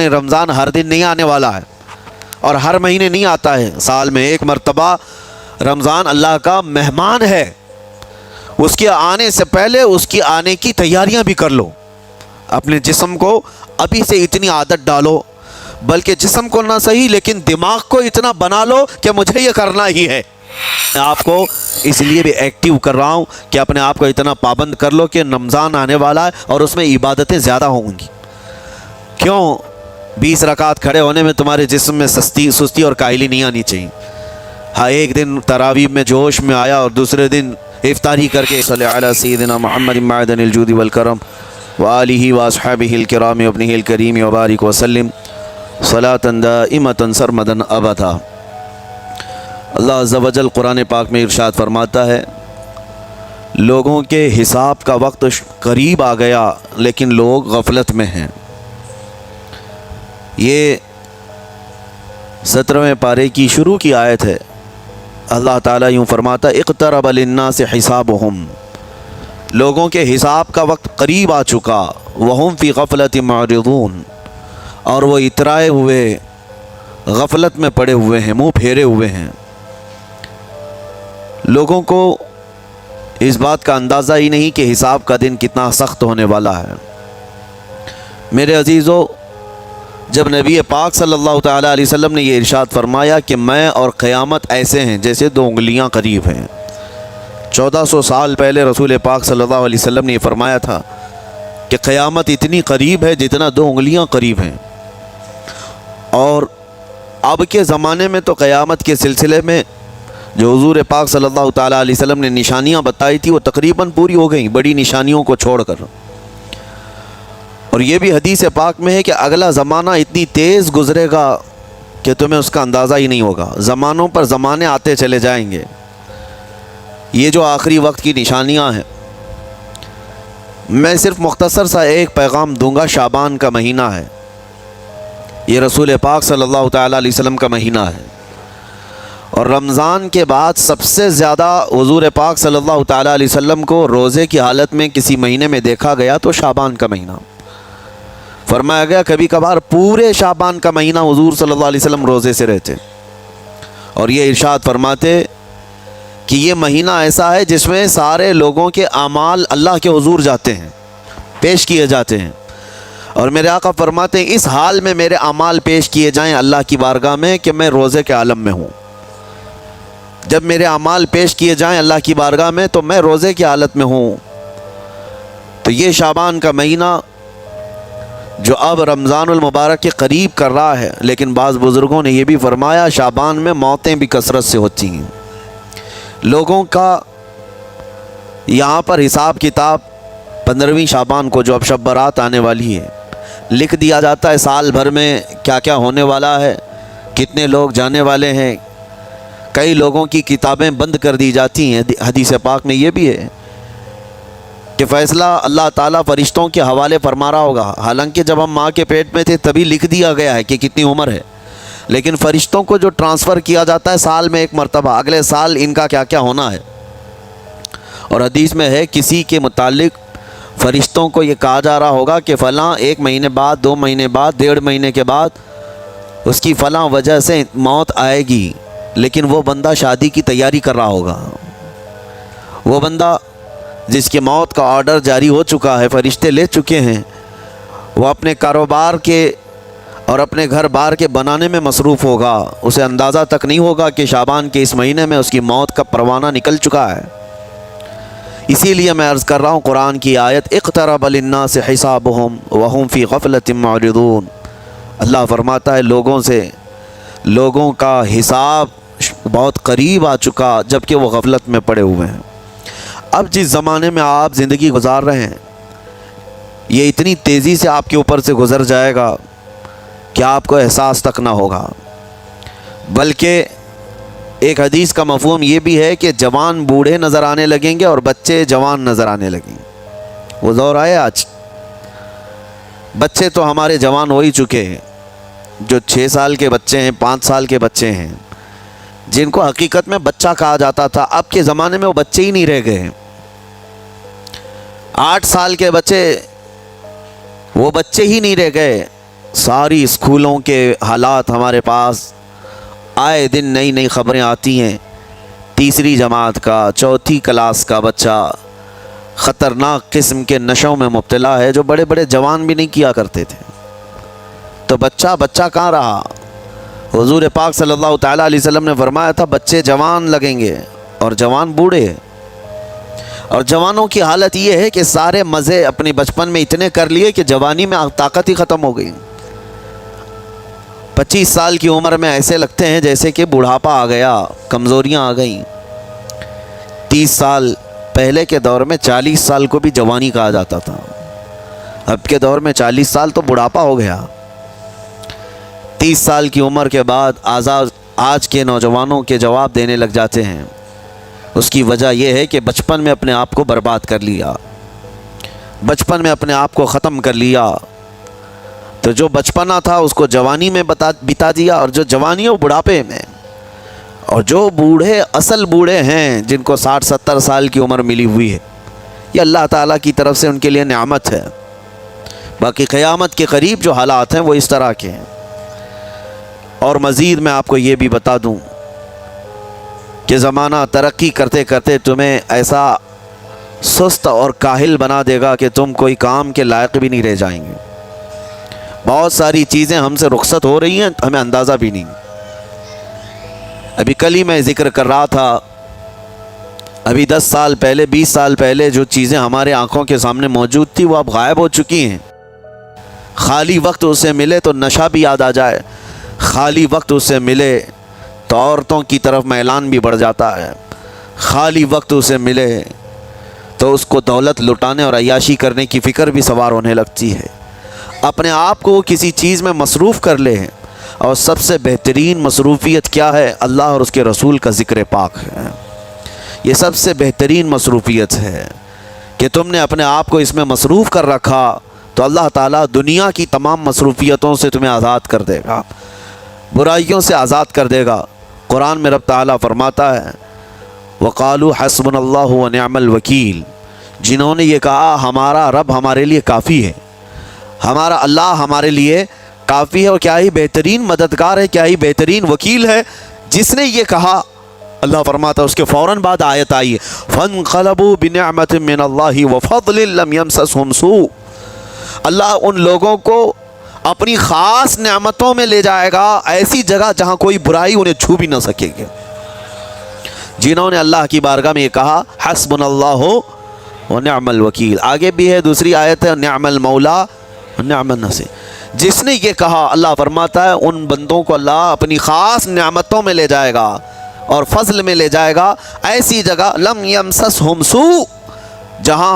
رمضان ہر دن نہیں آنے والا ہے اور ہر مہینے نہیں آتا ہے، سال میں ایک مرتبہ رمضان اللہ کا مہمان ہے۔ اس کے آنے سے پہلے اس کی آنے کی تیاریاں بھی کر لو، اپنے جسم کو ابھی سے اتنی عادت ڈالو، بلکہ جسم کو نہ صحیح لیکن دماغ کو اتنا بنا لو کہ مجھے یہ کرنا ہی ہے۔ میں آپ کو اس لیے بھی ایکٹیو کر رہا ہوں کہ اپنے آپ کو اتنا پابند کر لو کہ رمضان آنے والا ہے اور اس میں عبادتیں زیادہ ہوں گی۔ کیوں 20 رکعت کھڑے ہونے میں تمہارے جسم میں سستی اور کائلی نہیں آنی چاہیے۔ ہاں ایک دن تراویح میں جوش میں آیا اور دوسرے دن افطاری کر کے صلی علی سیدنا محمد معدن الجود والکرم وآلہ واصحابہ الکرام وابنہ الکریم وبارک وسلم صلاۃ دائمۃ سرمدا ابدا۔ اللہ عز و جل قرآن پاک میں ارشاد فرماتا ہے، لوگوں کے حساب کا وقت قریب آ گیا لیکن لوگ غفلت میں ہیں۔ یہ 17ویں پارے کی شروع کی آیت ہے۔ اللہ تعالیٰ یوں فرماتا ہے، اقترب للناس حسابہم، لوگوں کے حساب کا وقت قریب آ چکا، وہم فی غفلت معرضون، اور وہ اترائے ہوئے غفلت میں پڑے ہوئے ہیں، منہ پھیرے ہوئے ہیں۔ لوگوں کو اس بات کا اندازہ ہی نہیں کہ حساب کا دن کتنا سخت ہونے والا ہے۔ میرے عزیزو، جب نبی پاک صلی اللہ تعالیٰ علیہ وسلم نے یہ ارشاد فرمایا کہ میں اور قیامت ایسے ہیں جیسے 2 انگلیاں قریب ہیں، 1400 سال پہلے رسول پاک صلی اللہ علیہ وسلم نے یہ فرمایا تھا کہ قیامت اتنی قریب ہے جتنا 2 انگلیاں قریب ہیں۔ اور اب کے زمانے میں تو قیامت کے سلسلے میں جو حضور پاک صلی اللہ تعالیٰ علیہ وسلم نے نشانیاں بتائی تھی وہ تقریباً پوری ہو گئیں، بڑی نشانیوں کو چھوڑ کر۔ اور یہ بھی حدیث پاک میں ہے کہ اگلا زمانہ اتنی تیز گزرے گا کہ تمہیں اس کا اندازہ ہی نہیں ہوگا، زمانوں پر زمانے آتے چلے جائیں گے۔ یہ جو آخری وقت کی نشانیاں ہیں، میں صرف مختصر سا ایک پیغام دوں گا۔ شعبان کا مہینہ ہے، یہ رسول پاک صلی اللہ تعالیٰ علیہ وسلم کا مہینہ ہے، اور رمضان کے بعد سب سے زیادہ حضور پاک صلی اللہ تعالیٰ علیہ وسلم کو روزے کی حالت میں کسی مہینے میں دیکھا گیا تو شعبان کا مہینہ۔ فرمایا گیا کبھی کبھار پورے شعبان کا مہینہ حضور صلی اللہ علیہ وسلم روزے سے رہتے، اور یہ ارشاد فرماتے کہ یہ مہینہ ایسا ہے جس میں سارے لوگوں کے اعمال اللہ کے حضور جاتے ہیں، پیش کیے جاتے ہیں، اور میرے آقا فرماتے ہیں اس حال میں میرے اعمال پیش کیے جائیں اللہ کی بارگاہ میں کہ میں روزے کے عالم میں ہوں۔ جب میرے اعمال پیش کیے جائیں اللہ کی بارگاہ میں تو میں روزے کی حالت میں ہوں۔ تو یہ شعبان کا مہینہ جو اب رمضان المبارک کے قریب کر رہا ہے، لیکن بعض بزرگوں نے یہ بھی فرمایا شعبان میں موتیں بھی کثرت سے ہوتی ہیں۔ لوگوں کا یہاں پر حساب کتاب 15ویں شعبان کو جو اب شب برات آنے والی ہے لکھ دیا جاتا ہے، سال بھر میں کیا کیا ہونے والا ہے، کتنے لوگ جانے والے ہیں۔ کئی لوگوں کی کتابیں بند کر دی جاتی ہیں۔ حدیث پاک میں یہ بھی ہے کہ فیصلہ اللہ تعالیٰ فرشتوں کے حوالے فرما رہا ہوگا، حالانکہ جب ہم ماں کے پیٹ میں تھے تبھی لکھ دیا گیا ہے کہ کتنی عمر ہے، لیکن فرشتوں کو جو ٹرانسفر کیا جاتا ہے سال میں ایک مرتبہ، اگلے سال ان کا کیا کیا ہونا ہے۔ اور حدیث میں ہے کسی کے متعلق فرشتوں کو یہ کہا جا رہا ہوگا کہ فلاں 1 مہینے بعد، 2 مہینے بعد، 1.5 مہینے کے بعد اس کی فلاں وجہ سے موت آئے گی، لیکن وہ بندہ شادی کی تیاری کر رہا ہوگا، وہ بندہ جس کی موت کا آرڈر جاری ہو چکا ہے، فرشتے لے چکے ہیں، وہ اپنے کاروبار کے اور اپنے گھر بار کے بنانے میں مصروف ہوگا، اسے اندازہ تک نہیں ہوگا کہ شعبان کے اس مہینے میں اس کی موت کا پروانہ نکل چکا ہے۔ اسی لیے میں عرض کر رہا ہوں قرآن کی آیت اقترب للناس حسابہم وہم فی غفلت معرضون۔ اللہ فرماتا ہے لوگوں کا حساب بہت قریب آ چکا جبکہ وہ غفلت میں پڑے ہوئے ہیں۔ اب جس زمانے میں آپ زندگی گزار رہے ہیں یہ اتنی تیزی سے آپ کے اوپر سے گزر جائے گا کہ آپ کو احساس تک نہ ہوگا، بلکہ ایک حدیث کا مفہوم یہ بھی ہے کہ جوان بوڑھے نظر آنے لگیں گے اور بچے جوان نظر آنے لگیں گے۔ وہ دور آئے آج، بچے تو ہمارے جوان ہو ہی چکے ہیں، جو 6 سال کے بچے ہیں، 5 سال کے بچے ہیں، جن کو حقیقت میں بچہ کہا جاتا تھا، اب کے زمانے میں وہ بچے ہی نہیں رہ گئے۔ 8 سال کے بچے وہ بچے ہی نہیں رہ گئے، ساری اسکولوں کے حالات ہمارے پاس آئے دن نئی نئی خبریں آتی ہیں. تیسری جماعت کا، چوتھی کلاس کا بچہ خطرناک قسم کے نشوں میں مبتلا ہے جو بڑے بڑے جوان بھی نہیں کیا کرتے تھے. تو بچہ کہاں رہا؟ حضور پاک صلی اللہ تعالیٰ علیہ وسلم نے فرمایا تھا بچے جوان لگیں گے اور جوان بوڑھے. اور جوانوں کی حالت یہ ہے کہ سارے مزے اپنے بچپن میں اتنے کر لیے کہ جوانی میں طاقت ہی ختم ہو گئی. 25 سال کی عمر میں ایسے لگتے ہیں جیسے کہ بڑھاپا آ گیا، کمزوریاں آ گئیں. 30 سال پہلے کے دور میں 40 سال کو بھی جوانی کہا جاتا تھا. اب کے دور میں 40 سال تو بڑھاپا ہو گیا. 30 سال کی عمر کے بعد آج کے نوجوانوں کے جواب دینے لگ جاتے ہیں. اس کی وجہ یہ ہے کہ بچپن میں اپنے آپ کو برباد کر لیا، بچپن میں اپنے آپ کو ختم کر لیا. تو جو بچپنا تھا اس کو جوانی میں بتا دیا، اور جو جوانی ہے وہ بڑھاپے میں. اور جو بوڑھے اصل بوڑھے ہیں جن کو 60-70 سال کی عمر ملی ہوئی ہے، یہ اللہ تعالیٰ کی طرف سے ان کے لیے نعمت ہے. باقی قیامت کے قریب جو حالات ہیں وہ اس طرح کے ہیں. اور مزید میں آپ کو یہ بھی بتا دوں کہ زمانہ ترقی کرتے کرتے تمہیں ایسا سست اور کاہل بنا دے گا کہ تم کوئی کام کے لائق بھی نہیں رہ جائیں گے. بہت ساری چیزیں ہم سے رخصت ہو رہی ہیں، ہمیں اندازہ بھی نہیں. ابھی کل ہی میں ذکر کر رہا تھا، ابھی 10 سال پہلے 20 سال پہلے جو چیزیں ہمارے آنکھوں کے سامنے موجود تھی وہ اب غائب ہو چکی ہیں. خالی وقت اسے ملے تو نشہ بھی یاد آ جائے، خالی وقت اسے ملے تو عورتوں کی طرف میلان بھی بڑھ جاتا ہے، خالی وقت اسے ملے تو اس کو دولت لٹانے اور عیاشی کرنے کی فکر بھی سوار ہونے لگتی ہے. اپنے آپ کو کسی چیز میں مصروف کر لے. اور سب سے بہترین مصروفیت کیا ہے؟ اللہ اور اس کے رسول کا ذکر پاک ہے. یہ سب سے بہترین مصروفیت ہے کہ تم نے اپنے آپ کو اس میں مصروف کر رکھا تو اللہ تعالیٰ دنیا کی تمام مصروفیتوں سے تمہیں آزاد کر دے گا، برائیوں سے آزاد کر دے گا. قرآن میں رب تعالیٰ فرماتا ہے وَقَالُوا حَسْبُنَا اللَّهُ وَنِعْمَ الْوَكِيلُ، جنہوں نے یہ کہا ہمارا رب ہمارے لیے کافی ہے، ہمارا اللہ ہمارے لیے کافی ہے. اور کیا ہی بہترین مددگار ہے، کیا ہی بہترین وکیل ہے. جس نے یہ کہا، اللہ فرماتا اس کے فوراً بعد آیت آئی ہے فَانْقَلَبُوا بِنِعْمَةٍ مِّنَ اللَّهِ وَفَضْلٍ لَمْ يَمْسَسْهُمْ سُوءٌ، اللہ ان لوگوں کو اپنی خاص نعمتوں میں لے جائے گا، ایسی جگہ جہاں کوئی برائی انہیں چھو بھی نہ سکے گی. جنہوں نے اللہ کی بارگاہ میں یہ کہا حسبنا اللہ ونعم الوکیل. آگے بھی ہے دوسری آیت ہے نعم المولا ونعم النصیر. جس نے یہ کہا، اللہ فرماتا ہے ان بندوں کو اللہ اپنی خاص نعمتوں میں لے جائے گا اور فضل میں لے جائے گا، ایسی جگہ لم یمسسہم سوء، جہاں